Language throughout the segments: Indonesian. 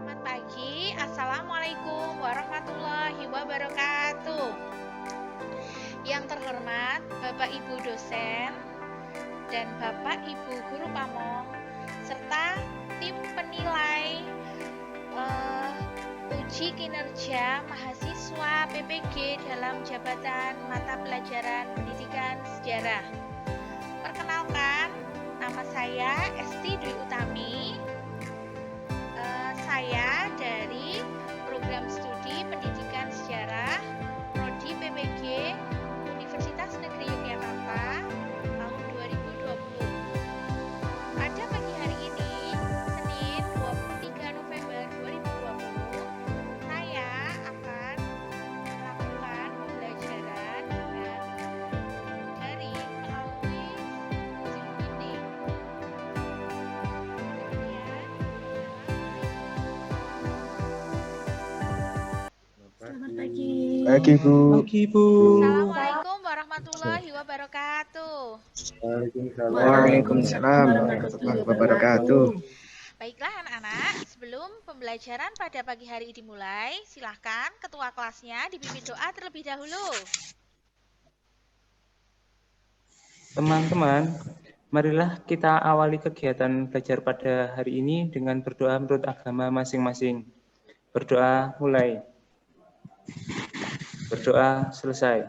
Selamat pagi, Assalamualaikum warahmatullahi wabarakatuh. Yang terhormat Bapak Ibu dosen dan Bapak Ibu guru pamong serta tim penilai uji kinerja mahasiswa PPG dalam jabatan mata pelajaran pendidikan sejarah. Perkenalkan, nama saya Esti Dwi Utami. Saya dari program studi pendidikan sejarah Prodi PPG Universitas Negeri Yogyakarta tahun 2020. Pada pagi hari ini, Senin 23 November 2020, saya akan melakukan pembelajaran dengan daring melalui Zoom meeting. Selamat pagi. Pagi, Bu. Pagi, Bu. Assalamualaikum warahmatullahi wabarakatuh. Waalaikumsalam warahmatullahi wabarakatuh. Baiklah anak-anak, sebelum pembelajaran pada pagi hari dimulai, silahkan ketua kelasnya dipimpin doa terlebih dahulu. Teman-teman, marilah kita awali kegiatan belajar pada hari ini dengan berdoa menurut agama masing-masing. Berdoa mulai. Berdoa selesai.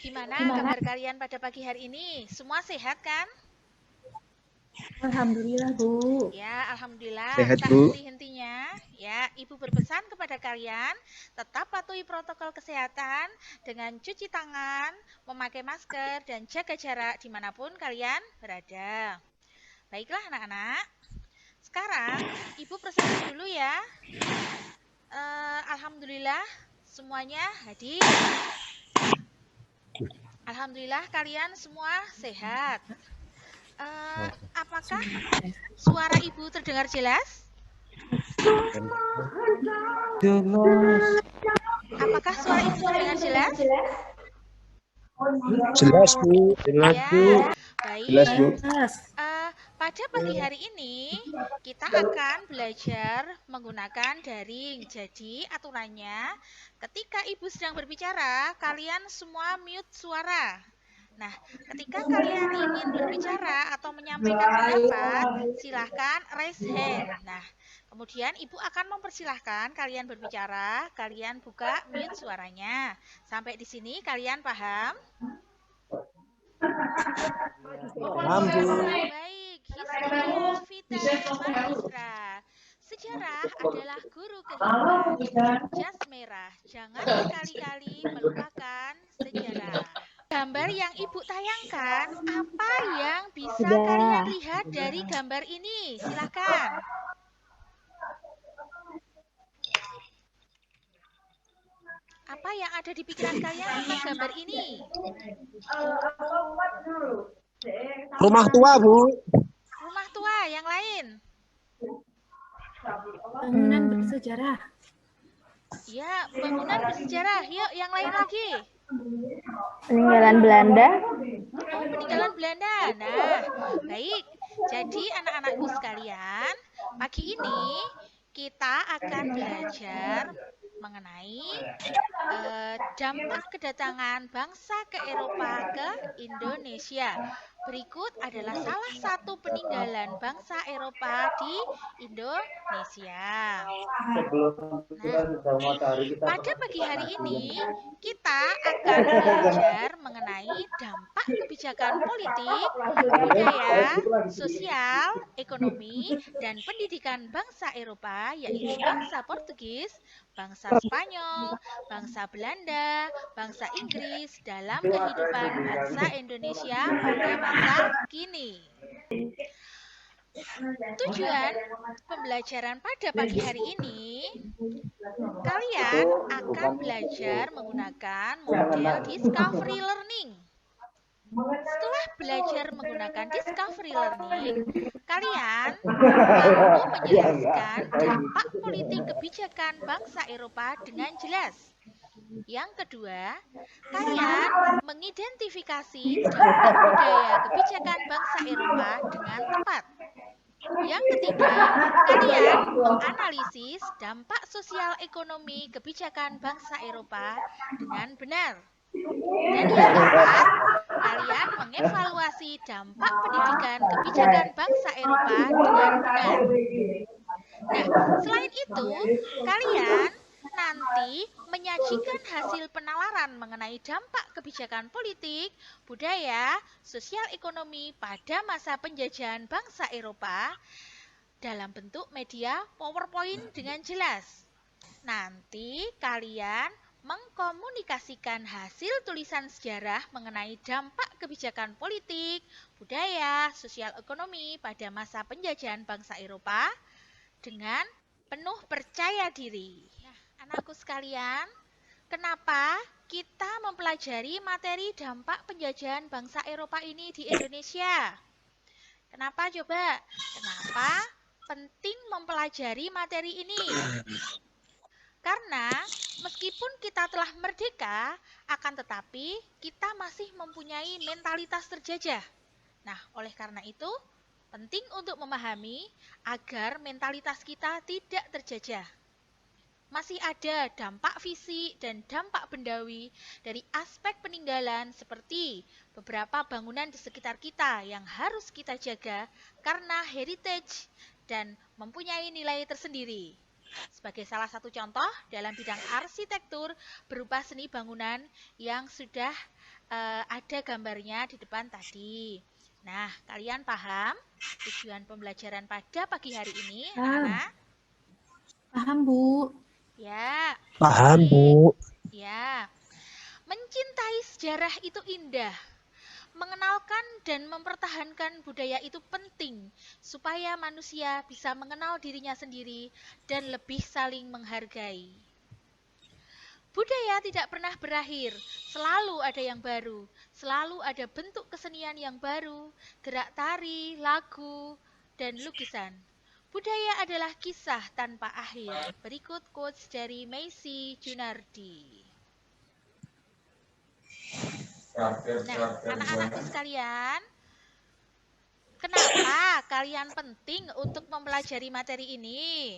Gimana kabar kalian pada pagi hari ini? Semua sehat kan? Alhamdulillah, Bu. Ya, alhamdulillah. Sehat, Tak Bu. henti-hentinya. Ya, Ibu berpesan kepada kalian tetap patuhi protokol kesehatan dengan cuci tangan, memakai masker, dan jaga jarak dimanapun kalian berada. Baiklah anak-anak. Sekarang Ibu presentasi dulu ya. Alhamdulillah semuanya hadir. Alhamdulillah kalian semua sehat. Apakah suara Ibu terdengar jelas? Jelas. Apakah suara Ibu terdengar jelas? Jelas, Bu. Ya, baik. Jelas, Bu. Pada pagi hari ini kita akan belajar menggunakan daring. Jadi aturannya ketika Ibu sedang berbicara, kalian semua mute suara. Nah, ketika kalian ingin berbicara atau menyampaikan pendapat, silahkan raise hand. Nah, kemudian Ibu akan mempersilahkan kalian berbicara, kalian buka mute suaranya. Sampai di sini kalian paham? Paham, Bu. Baik, Hizbul Fitah Mahisra. Sejarah adalah guru kehidupan. Jas merah, jangan sekali-kali melupakan sejarah. Gambar yang Ibu tayangkan, apa yang bisa kalian lihat dari gambar ini? Silakan. Apa yang ada di pikiran kalian tentang gambar ini? Rumah tua, Bu. Rumah tua, yang lain? Bangunan bersejarah. Ya, bangunan bersejarah. Yuk, yang lain lagi. Peninggalan Belanda. Oh, peninggalan Belanda. Nah, baik. Jadi anak-anakku sekalian, pagi ini kita akan belajar mengenai dampak kedatangan bangsa ke Eropa ke Indonesia. Berikut adalah salah satu peninggalan bangsa Eropa di Indonesia. Nah, pada pagi hari ini kita akan belajar mengenai dampak kebijakan politik, budaya, sosial, ekonomi, dan pendidikan bangsa Eropa, yaitu bangsa Portugis, bangsa Spanyol, bangsa Belanda, bangsa Inggris dalam kehidupan bangsa Indonesia pada masa kini. Tujuan pembelajaran pada pagi hari ini, kalian akan belajar menggunakan model discovery learning. Setelah belajar menggunakan discovery learning, kalian mampu menjelaskan dampak politik kebijakan bangsa Eropa dengan jelas. Yang kedua, kalian mengidentifikasi dampak budaya kebijakan bangsa Eropa dengan tepat. Yang ketiga, kalian menganalisis dampak sosial ekonomi kebijakan bangsa Eropa dengan benar. Dan yang keempat, kalian mengevaluasi dampak pendidikan kebijakan bangsa Eropa dengan benar. Nah, selain itu, kalian nanti menyajikan hasil penalaran mengenai dampak kebijakan politik, budaya, sosial ekonomi pada masa penjajahan bangsa Eropa dalam bentuk media PowerPoint dengan jelas. Nanti kalian mengkomunikasikan hasil tulisan sejarah mengenai dampak kebijakan politik, budaya, sosial ekonomi pada masa penjajahan bangsa Eropa dengan penuh percaya diri. Nah, anakku sekalian, kenapa kita mempelajari materi dampak penjajahan bangsa Eropa ini di Indonesia? Kenapa coba? Kenapa penting mempelajari materi ini? Karena meskipun kita telah merdeka, akan tetapi kita masih mempunyai mentalitas terjajah. Nah, oleh karena itu, penting untuk memahami agar mentalitas kita tidak terjajah. Masih ada dampak fisik dan dampak bendawi dari aspek peninggalan seperti beberapa bangunan di sekitar kita yang harus kita jaga karena heritage dan mempunyai nilai tersendiri. Sebagai salah satu contoh dalam bidang arsitektur berupa seni bangunan yang sudah ada gambarnya di depan tadi. Nah, kalian paham tujuan pembelajaran pada pagi hari ini, anak-anak? Paham, Bu. Ya. Paham, Baik. Bu. Ya. Mencintai sejarah itu indah. Mengenalkan dan mempertahankan budaya itu penting supaya manusia bisa mengenal dirinya sendiri dan lebih saling menghargai. Budaya tidak pernah berakhir, selalu ada yang baru, selalu ada bentuk kesenian yang baru, gerak tari, lagu, dan lukisan. Budaya adalah kisah tanpa akhir. Berikut quotes dari Macy Junardi. Nah, anak-anakku sekalian, kenapa kalian penting untuk mempelajari materi ini?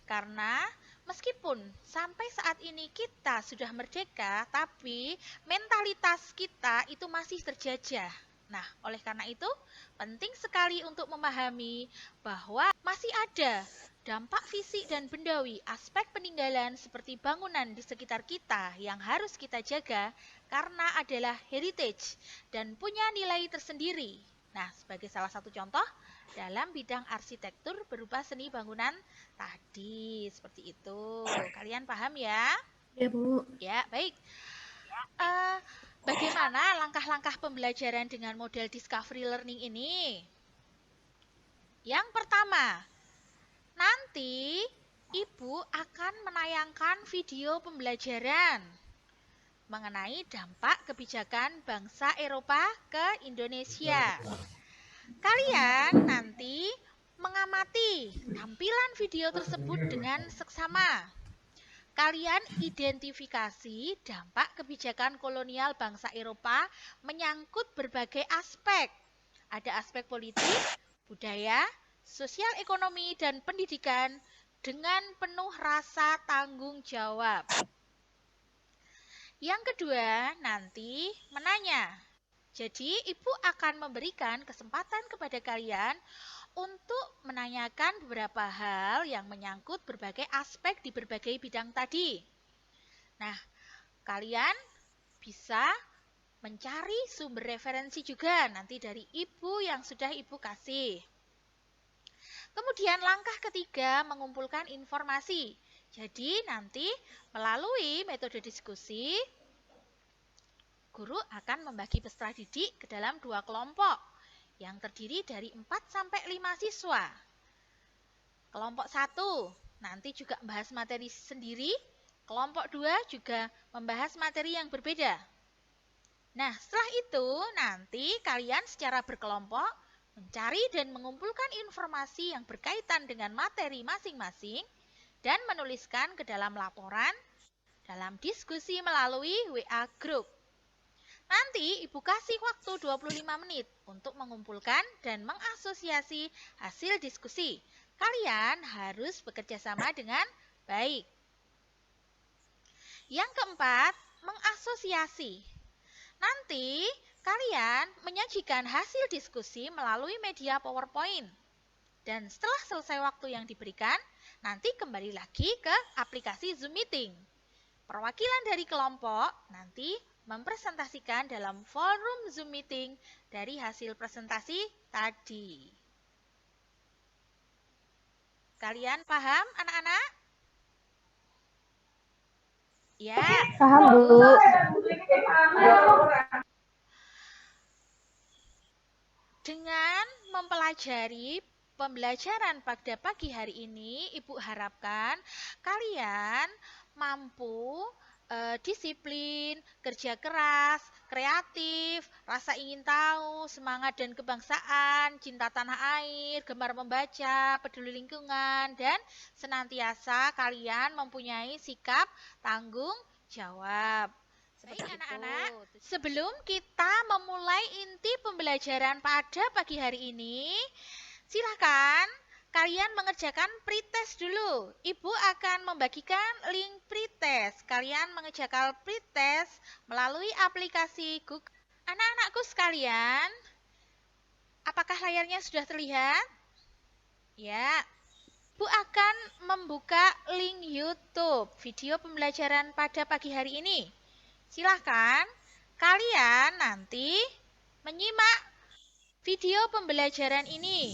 Karena meskipun sampai saat ini kita sudah merdeka, tapi mentalitas kita itu masih terjajah. Nah, oleh karena itu, penting sekali untuk memahami bahwa masih ada dampak fisik dan bendawi aspek peninggalan seperti bangunan di sekitar kita yang harus kita jaga karena adalah heritage dan punya nilai tersendiri. Nah, sebagai salah satu contoh, dalam bidang arsitektur berupa seni bangunan tadi, seperti itu. Kalian paham ya? Ya, Bu. Ya, baik. Bagaimana langkah-langkah pembelajaran dengan model discovery learning ini? Yang pertama, nanti Ibu akan menayangkan video pembelajaran mengenai dampak kebijakan bangsa Eropa ke Indonesia. Kalian nanti mengamati tampilan video tersebut dengan seksama. Kalian identifikasi dampak kebijakan kolonial bangsa Eropa menyangkut berbagai aspek. Ada aspek politik, budaya, sosial ekonomi, dan pendidikan dengan penuh rasa tanggung jawab. Yang kedua, nanti menanya. Jadi, Ibu akan memberikan kesempatan kepada kalian untuk menanyakan beberapa hal yang menyangkut berbagai aspek di berbagai bidang tadi. Nah, kalian bisa mencari sumber referensi juga nanti dari Ibu yang sudah Ibu kasih. Kemudian langkah ketiga, mengumpulkan informasi. Jadi, nanti melalui metode diskusi, guru akan membagi peserta didik ke dalam 2 kelompok yang terdiri dari 4-5 siswa. Kelompok 1 nanti juga membahas materi sendiri, kelompok 2 juga membahas materi yang berbeda. Nah, setelah itu nanti kalian secara berkelompok mencari dan mengumpulkan informasi yang berkaitan dengan materi masing-masing dan menuliskan ke dalam laporan dalam diskusi melalui WA Group. Nanti Ibu kasih waktu 25 menit untuk mengumpulkan dan mengasosiasi hasil diskusi. Kalian harus bekerja sama dengan baik. Yang keempat, mengasosiasi. Nanti kalian menyajikan hasil diskusi melalui media PowerPoint. Dan setelah selesai waktu yang diberikan, nanti kembali lagi ke aplikasi Zoom Meeting. Perwakilan dari kelompok nanti mempresentasikan dalam forum Zoom Meeting dari hasil presentasi tadi. Kalian paham, anak-anak? Ya. Paham, Bu. Dengan mempelajari pembelajaran pada pagi hari ini, Ibu harapkan kalian mampu disiplin, kerja keras, kreatif, rasa ingin tahu, semangat dan kebangsaan, cinta tanah air, gemar membaca, peduli lingkungan, dan senantiasa kalian mempunyai sikap tanggung jawab. Baik anak-anak, sebelum kita memulai inti pembelajaran pada pagi hari ini, silakan kalian mengerjakan pretest dulu. Ibu akan membagikan link pretest. Kalian mengerjakan pretest melalui aplikasi Google. Anak-anakku sekalian, apakah layarnya sudah terlihat? Ya. Ibu akan membuka link YouTube video pembelajaran pada pagi hari ini. Silahkan kalian nanti menyimak video pembelajaran ini.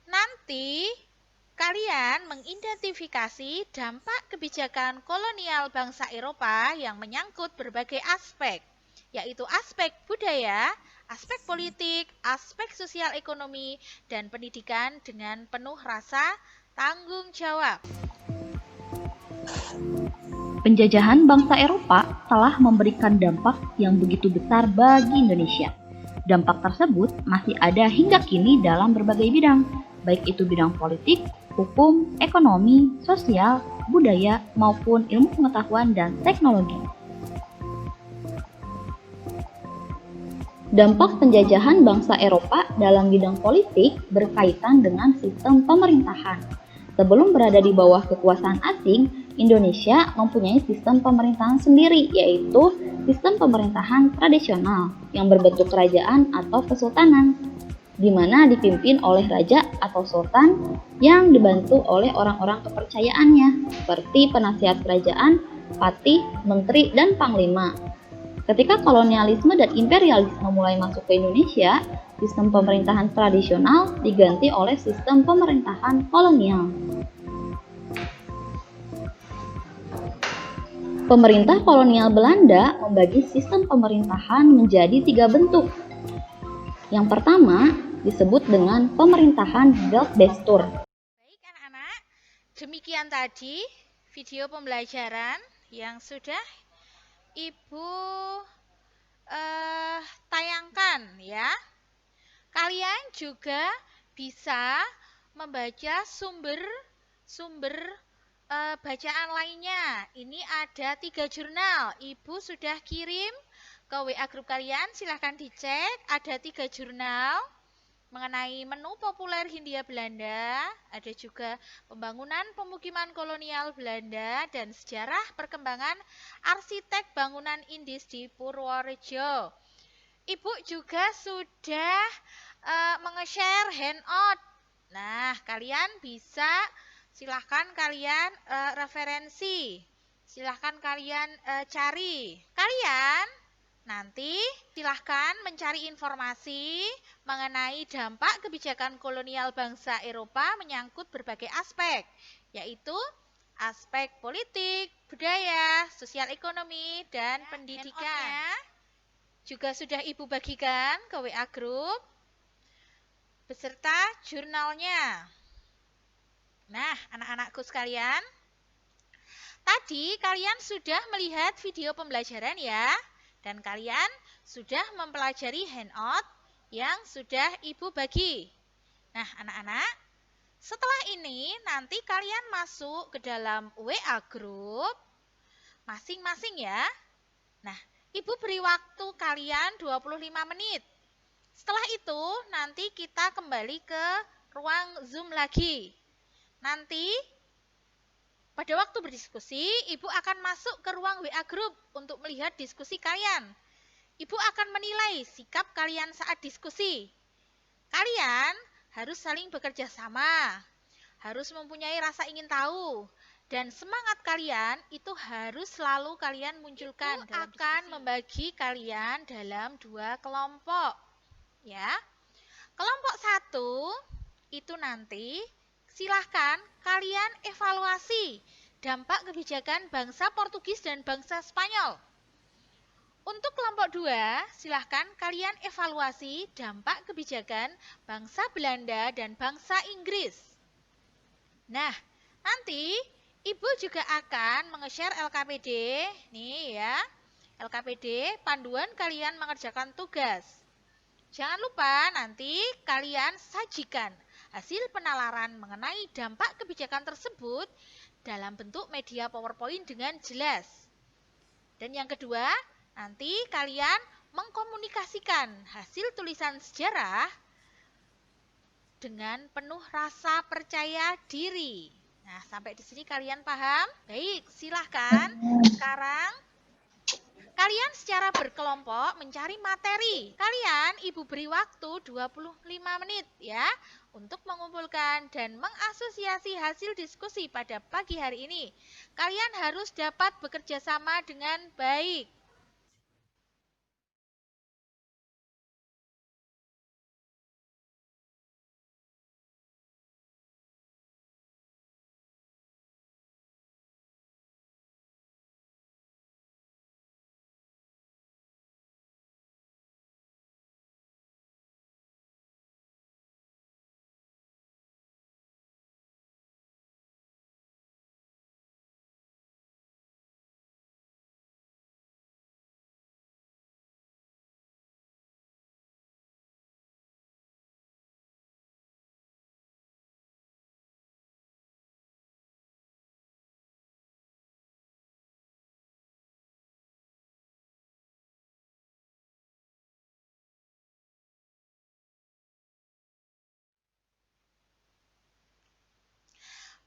Nanti kalian mengidentifikasi dampak kebijakan kolonial bangsa Eropa yang menyangkut berbagai aspek, yaitu aspek budaya, aspek politik, aspek sosial ekonomi, dan pendidikan dengan penuh rasa tanggung jawab. Penjajahan bangsa Eropa telah memberikan dampak yang begitu besar bagi Indonesia. Dampak tersebut masih ada hingga kini dalam berbagai bidang, baik itu bidang politik, hukum, ekonomi, sosial, budaya, maupun ilmu pengetahuan dan teknologi. Dampak penjajahan bangsa Eropa dalam bidang politik berkaitan dengan sistem pemerintahan. Sebelum berada di bawah kekuasaan asing, Indonesia mempunyai sistem pemerintahan sendiri, yaitu sistem pemerintahan tradisional yang berbentuk kerajaan atau kesultanan, di mana dipimpin oleh raja atau sultan yang dibantu oleh orang-orang kepercayaannya, seperti penasihat kerajaan, patih, menteri, dan panglima. Ketika kolonialisme dan imperialisme mulai masuk ke Indonesia, sistem pemerintahan tradisional diganti oleh sistem pemerintahan kolonial. Pemerintah kolonial Belanda membagi sistem pemerintahan menjadi 3 bentuk. Yang pertama disebut dengan pemerintahan Veldbestuur. Baik anak-anak, demikian tadi video pembelajaran yang sudah Ibu tayangkan ya. Kalian juga bisa membaca sumber bacaan lainnya. Ini ada 3 jurnal. Ibu sudah kirim ke WA grup kalian. Silahkan dicek. Ada 3 jurnal mengenai menu populer Hindia Belanda. Ada juga pembangunan pemukiman kolonial Belanda dan sejarah perkembangan arsitek bangunan Indis di Purworejo. Ibu juga sudah menge-share handout. Nah, kalian bisa silahkan kalian referensi, silahkan kalian cari. Kalian nanti silahkan mencari informasi mengenai dampak kebijakan kolonial bangsa Eropa menyangkut berbagai aspek, yaitu aspek politik, budaya, sosial ekonomi, dan pendidikan. Juga sudah Ibu bagikan ke WA Group beserta jurnalnya. Nah, anak-anakku sekalian, tadi kalian sudah melihat video pembelajaran ya, dan kalian sudah mempelajari handout yang sudah Ibu bagi. Nah, anak-anak, setelah ini nanti kalian masuk ke dalam WA Group masing-masing ya. Nah, Ibu beri waktu kalian 25 menit. Setelah itu nanti kita kembali ke ruang Zoom lagi. Nanti pada waktu berdiskusi, Ibu akan masuk ke ruang WA Group untuk melihat diskusi kalian. Ibu akan menilai sikap kalian saat diskusi. Kalian harus saling bekerja sama, harus mempunyai rasa ingin tahu, dan semangat kalian itu harus selalu kalian munculkan. Ibu akan membagi kalian dalam 2 kelompok. Ya, kelompok 1 itu nanti silahkan kalian evaluasi dampak kebijakan bangsa Portugis dan bangsa Spanyol. Untuk kelompok 2, silahkan kalian evaluasi dampak kebijakan bangsa Belanda dan bangsa Inggris. Nah, nanti Ibu juga akan menge-share LKPD, nih ya, LKPD panduan kalian mengerjakan tugas. Jangan lupa nanti kalian sajikan hasil penalaran mengenai dampak kebijakan tersebut dalam bentuk media PowerPoint dengan jelas. Dan yang kedua, nanti kalian mengkomunikasikan hasil tulisan sejarah dengan penuh rasa percaya diri. Nah, sampai di sini kalian paham? Baik, silahkan sekarang kalian secara berkelompok mencari materi. Kalian Ibu beri waktu 25 menit ya untuk mengumpulkan dan mengasosiasi hasil diskusi pada pagi hari ini. Kalian harus dapat bekerja sama dengan baik.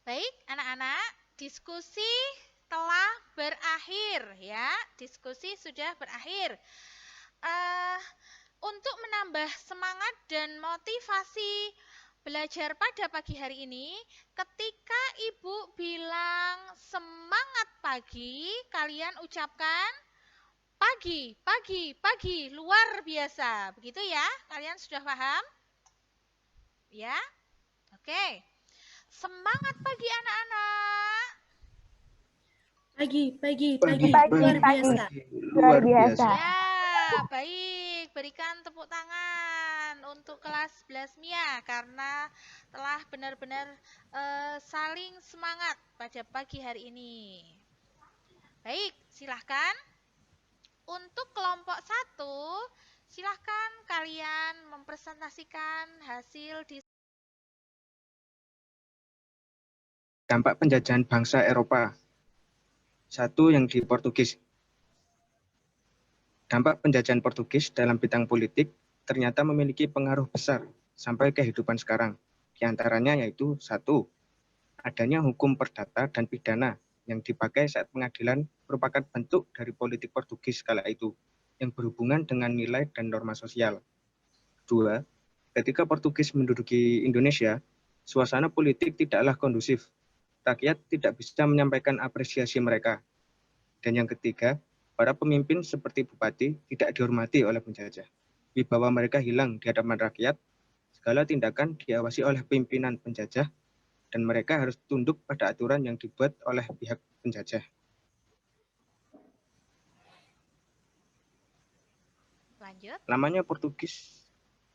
Baik, anak-anak, diskusi telah berakhir ya. Diskusi sudah berakhir. Untuk menambah semangat dan motivasi belajar pada pagi hari ini, ketika Ibu bilang semangat pagi, kalian ucapkan pagi, pagi, pagi, luar biasa. Begitu ya? Kalian sudah paham? Ya? Oke. Semangat pagi anak-anak. Pagi, Pagi, luar biasa. Luar biasa. Ya, baik. Berikan tepuk tangan untuk kelas 11 Mia karena telah benar-benar saling semangat pada pagi hari ini. Baik, silahkan. Untuk kelompok 1, silahkan kalian mempresentasikan hasil Dampak penjajahan bangsa Eropa. 1 yang di Portugis. Dampak penjajahan Portugis dalam bidang politik ternyata memiliki pengaruh besar sampai kehidupan sekarang. Di antaranya yaitu 1. Adanya hukum perdata dan pidana yang dipakai saat pengadilan merupakan bentuk dari politik Portugis kala itu yang berhubungan dengan nilai dan norma sosial. 2. Ketika Portugis menduduki Indonesia, suasana politik tidaklah kondusif. Rakyat tidak bisa menyampaikan apresiasi mereka. Dan yang ketiga, para pemimpin seperti bupati tidak dihormati oleh penjajah. Wibawa mereka hilang di hadapan rakyat, segala tindakan diawasi oleh pimpinan penjajah, dan mereka harus tunduk pada aturan yang dibuat oleh pihak penjajah. Lanjut.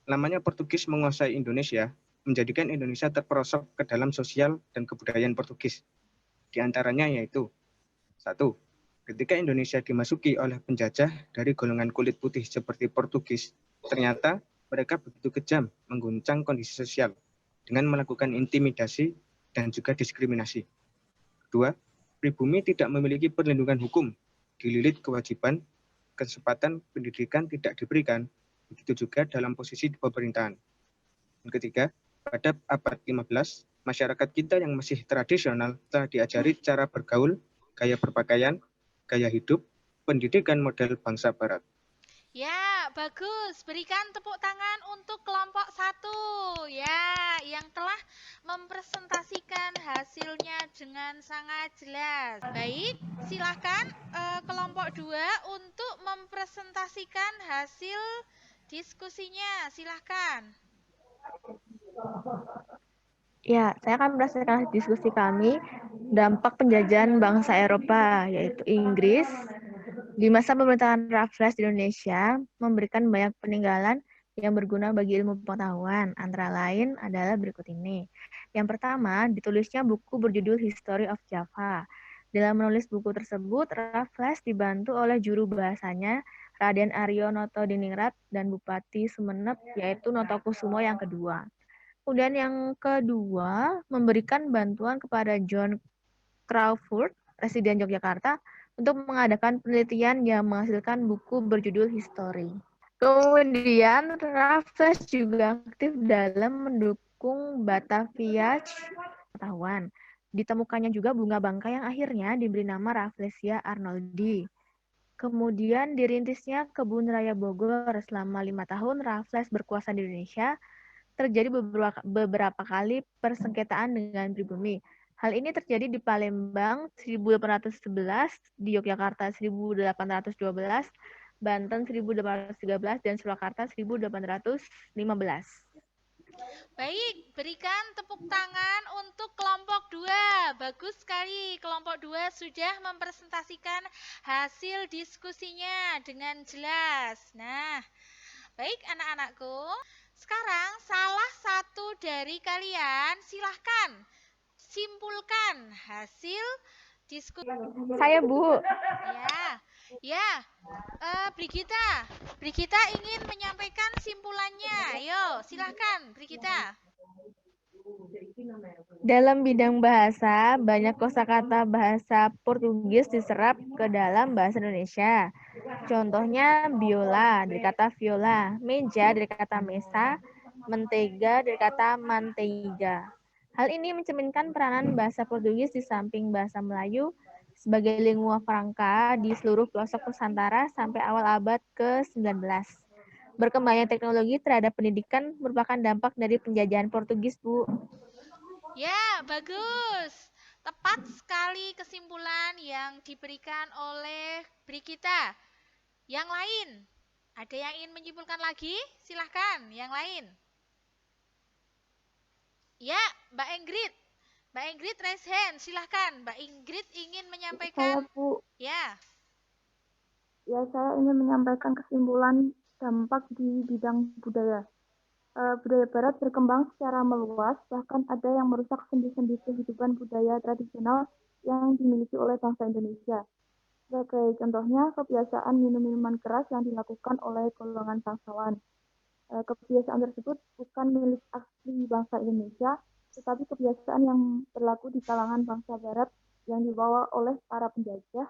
Lamanya Portugis menguasai Indonesia, menjadikan Indonesia terperosok ke dalam sosial dan kebudayaan Portugis. Di antaranya yaitu 1. Ketika Indonesia dimasuki oleh penjajah dari golongan kulit putih seperti Portugis, ternyata mereka begitu kejam mengguncang kondisi sosial dengan melakukan intimidasi dan juga diskriminasi. 2. Pribumi tidak memiliki perlindungan hukum, dililit kewajiban kesempatan pendidikan tidak diberikan, begitu juga dalam posisi di pemerintahan. Yang ketiga, pada abad 15, masyarakat kita yang masih tradisional telah diajari cara bergaul, gaya berpakaian, gaya hidup, pendidikan model bangsa Barat. Ya, bagus. Berikan tepuk tangan untuk kelompok 1. Ya, yang telah mempresentasikan hasilnya dengan sangat jelas. Baik, silakan kelompok 2 untuk mempresentasikan hasil diskusinya. Silakan. Ya, saya akan berdasarkan diskusi kami, dampak penjajahan bangsa Eropa, yaitu Inggris, di masa pemerintahan Raffles di Indonesia, memberikan banyak peninggalan yang berguna bagi ilmu pengetahuan, antara lain adalah berikut ini. Yang pertama, ditulisnya buku berjudul History of Java. Dalam menulis buku tersebut, Raffles dibantu oleh juru bahasanya, Raden Aryo Noto Diningrat, dan Bupati Sumeneb, yaitu Notokusumo yang kedua. Kemudian yang kedua, memberikan bantuan kepada John Crawford, Presiden Yogyakarta, untuk mengadakan penelitian yang menghasilkan buku berjudul History. Kemudian, Raffles juga aktif dalam mendukung Batavia pengetahuan. Ditemukannya juga bunga bangkai yang akhirnya diberi nama Rafflesia arnoldi. Kemudian dirintisnya Kebun Raya Bogor. Selama 5 tahun, Raffles berkuasa di Indonesia. Terjadi beberapa kali persengketaan dengan pribumi. Hal ini terjadi di Palembang 1811, di Yogyakarta 1812, Banten 1813, dan Surakarta 1815. Baik, berikan tepuk tangan untuk kelompok 2. Bagus sekali, kelompok 2 sudah mempresentasikan hasil diskusinya dengan jelas. Nah, baik anak-anakku, sekarang salah satu dari kalian silahkan simpulkan hasil diskusi. Saya, Bu. Ya, Brigita ingin menyampaikan simpulannya. Ayo, silahkan Brigita. Dalam bidang bahasa, banyak kosakata bahasa Portugis diserap ke dalam bahasa Indonesia. Contohnya biola dari kata viola, meja dari kata mesa, mentega dari kata manteiga. Hal ini mencerminkan peranan bahasa Portugis di samping bahasa Melayu sebagai lingua franca di seluruh pelosok Nusantara sampai awal abad ke-19. Berkembangnya teknologi terhadap pendidikan merupakan dampak dari penjajahan Portugis, Bu. Ya, bagus. Tepat sekali kesimpulan yang diberikan oleh Brigita. Yang lain, ada yang ingin menyimpulkan lagi? Silahkan, yang lain. Ya, Mbak Ingrid. Mbak Ingrid raise hand, silahkan. Mbak Ingrid ingin menyampaikan. Saya, Bu. Ya. Ya, saya ingin menyampaikan kesimpulan dampak di bidang budaya. Budaya Barat berkembang secara meluas, bahkan ada yang merusak sendi-sendi kehidupan budaya tradisional yang dimiliki oleh bangsa Indonesia. Sebagai contohnya, kebiasaan minum minuman keras yang dilakukan oleh golongan bangsawan. Kebiasaan tersebut bukan milik asli bangsa Indonesia, tetapi kebiasaan yang berlaku di kalangan bangsa Barat yang dibawa oleh para penjajah,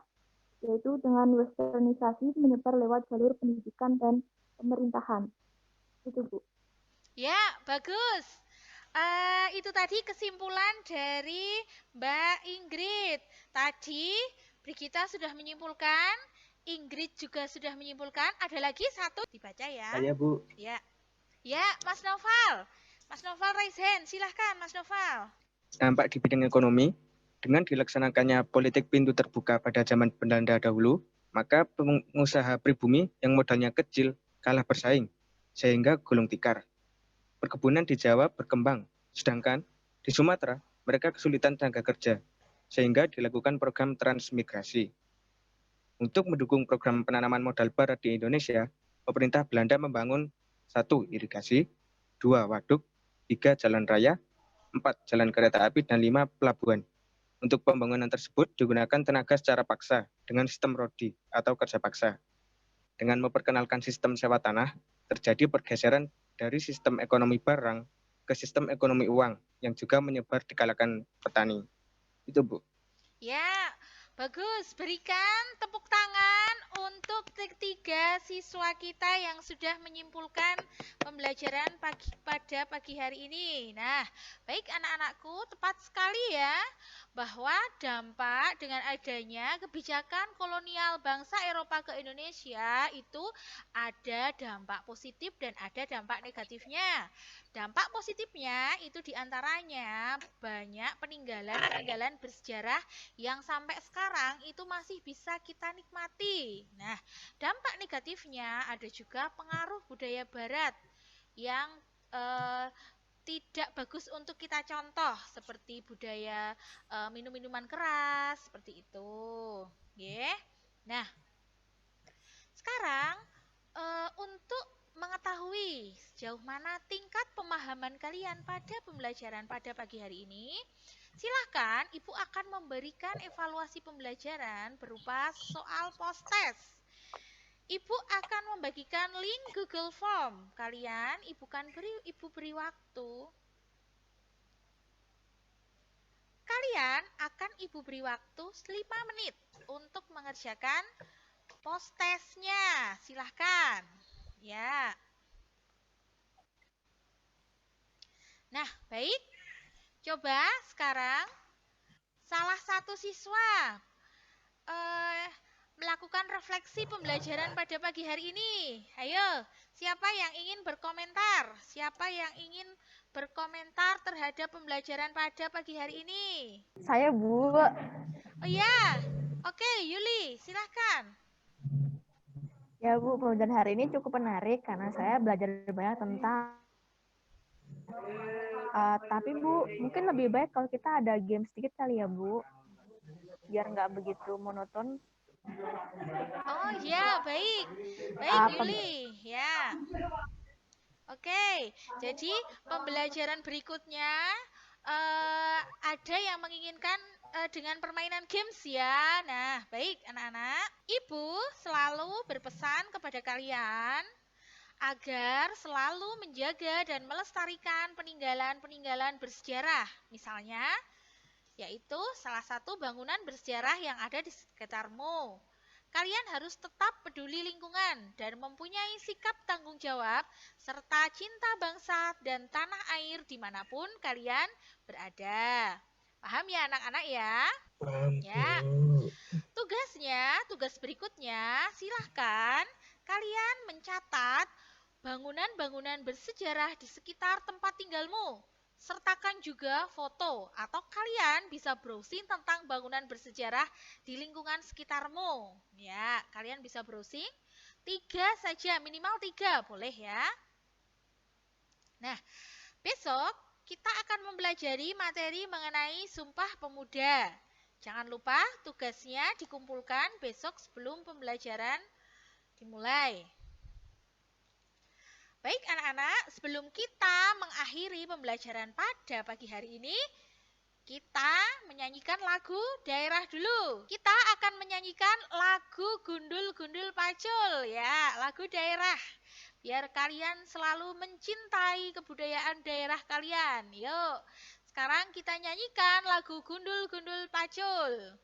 yaitu dengan westernisasi menyebar lewat jalur pendidikan dan pemerintahan. Itu, Bu. Ya, bagus. Itu tadi kesimpulan dari Mbak Ingrid. Tadi Brigita sudah menyimpulkan, Ingrid juga sudah menyimpulkan. Ada lagi satu dibaca ya. Saya, Bu. Ya, Mas Noval. Mas Noval raise hand. Silahkan, Mas Noval. Dampak di bidang ekonomi, dengan dilaksanakannya politik pintu terbuka pada zaman Belanda dahulu, maka pengusaha pribumi yang modalnya kecil kalah bersaing, sehingga gulung tikar. Perkebunan di Jawa berkembang, sedangkan di Sumatera mereka kesulitan tenaga kerja, sehingga dilakukan program transmigrasi. Untuk mendukung program penanaman modal barat di Indonesia, pemerintah Belanda membangun 1. Irigasi, 2. Waduk, 3. Jalan raya, 4. Jalan kereta api, dan 5. Pelabuhan. Untuk pembangunan tersebut digunakan tenaga secara paksa dengan sistem rodi atau kerja paksa. Dengan memperkenalkan sistem sewa tanah, terjadi pergeseran dari sistem ekonomi barang ke sistem ekonomi uang yang juga menyebar di kalangan petani. Itu, Bu. Ya, Bagus, berikan tepuk tangan untuk ketiga siswa kita yang sudah menyimpulkan pembelajaran pada pagi hari ini. Nah, baik anak-anakku, tepat sekali ya bahwa dampak dengan adanya kebijakan kolonial bangsa Eropa ke Indonesia itu ada dampak positif dan ada dampak negatifnya. Dampak positifnya itu diantaranya banyak peninggalan-peninggalan bersejarah yang sampai sekarang itu masih bisa kita nikmati. Nah, dampak negatifnya ada juga pengaruh budaya barat yang tidak bagus untuk kita contoh seperti budaya minum minuman keras seperti itu. Yeah. Nah, sekarang untuk mengetahui sejauh mana tingkat pemahaman kalian pada pembelajaran pada pagi hari ini, silakan Ibu akan memberikan evaluasi pembelajaran berupa soal post-test. Ibu akan membagikan link Google Form. Kalian, Ibu beri waktu. Kalian akan Ibu beri waktu 5 menit untuk mengerjakan post-testnya. Silahkan. Ya. Nah, baik. Coba sekarang salah satu siswa melakukan refleksi pembelajaran pada pagi hari ini. Ayo, siapa yang ingin berkomentar? Siapa yang ingin berkomentar terhadap pembelajaran pada pagi hari ini? Saya, Bu. Oh iya. Oke, Yuli, silahkan. Ya, Bu, pembelajaran hari ini cukup menarik karena saya belajar banyak tentang tapi Bu, mungkin lebih baik kalau kita ada game sedikit kali ya, Bu. Biar nggak begitu monoton. Oh ya, baik. Baik, Yuli. Ya. Oke, jadi pembelajaran berikutnya ada yang menginginkan dengan permainan games ya. Nah, baik anak-anak. Ibu selalu berpesan kepada kalian agar selalu menjaga dan melestarikan peninggalan-peninggalan bersejarah. Misalnya, yaitu salah satu bangunan bersejarah yang ada di sekitarmu. Kalian harus tetap peduli lingkungan dan mempunyai sikap tanggung jawab serta cinta bangsa dan tanah air dimanapun kalian berada. Paham ya anak-anak ya? Ya. Tugas berikutnya, silahkan kalian mencatat bangunan-bangunan bersejarah di sekitar tempat tinggalmu. Sertakan juga foto atau kalian bisa browsing tentang bangunan bersejarah di lingkungan sekitarmu. Ya, kalian bisa browsing 3 saja, minimal 3, boleh ya. Nah, besok kita akan mempelajari materi mengenai Sumpah Pemuda. Jangan lupa tugasnya dikumpulkan besok sebelum pembelajaran dimulai. Baik anak-anak, sebelum kita mengakhiri pembelajaran pada pagi hari ini, kita menyanyikan lagu daerah dulu. Kita akan menyanyikan lagu Gundul-Gundul Pacul ya, lagu daerah. Biar kalian selalu mencintai kebudayaan daerah kalian. Yuk, sekarang kita nyanyikan lagu Gundul-Gundul Pacul.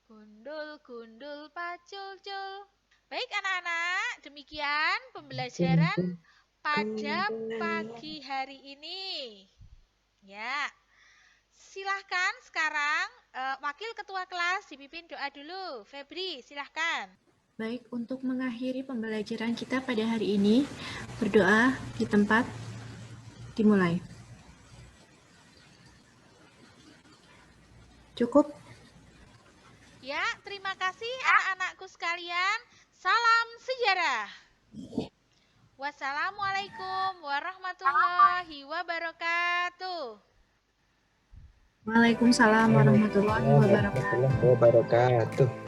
Gundul-Gundul Pacul-cul. Baik anak-anak, demikian pembelajaran pada pagi hari ini. Ya. Silahkan sekarang Wakil Ketua Kelas dipimpin doa dulu. Febri, silahkan. Baik, untuk mengakhiri pembelajaran kita pada hari ini, berdoa di tempat dimulai. Cukup? Ya, terima kasih anak-anakku sekalian. Salam sejarah. Wassalamualaikum warahmatullahi wabarakatuh. Waalaikumsalam warahmatullahi wabarakatuh.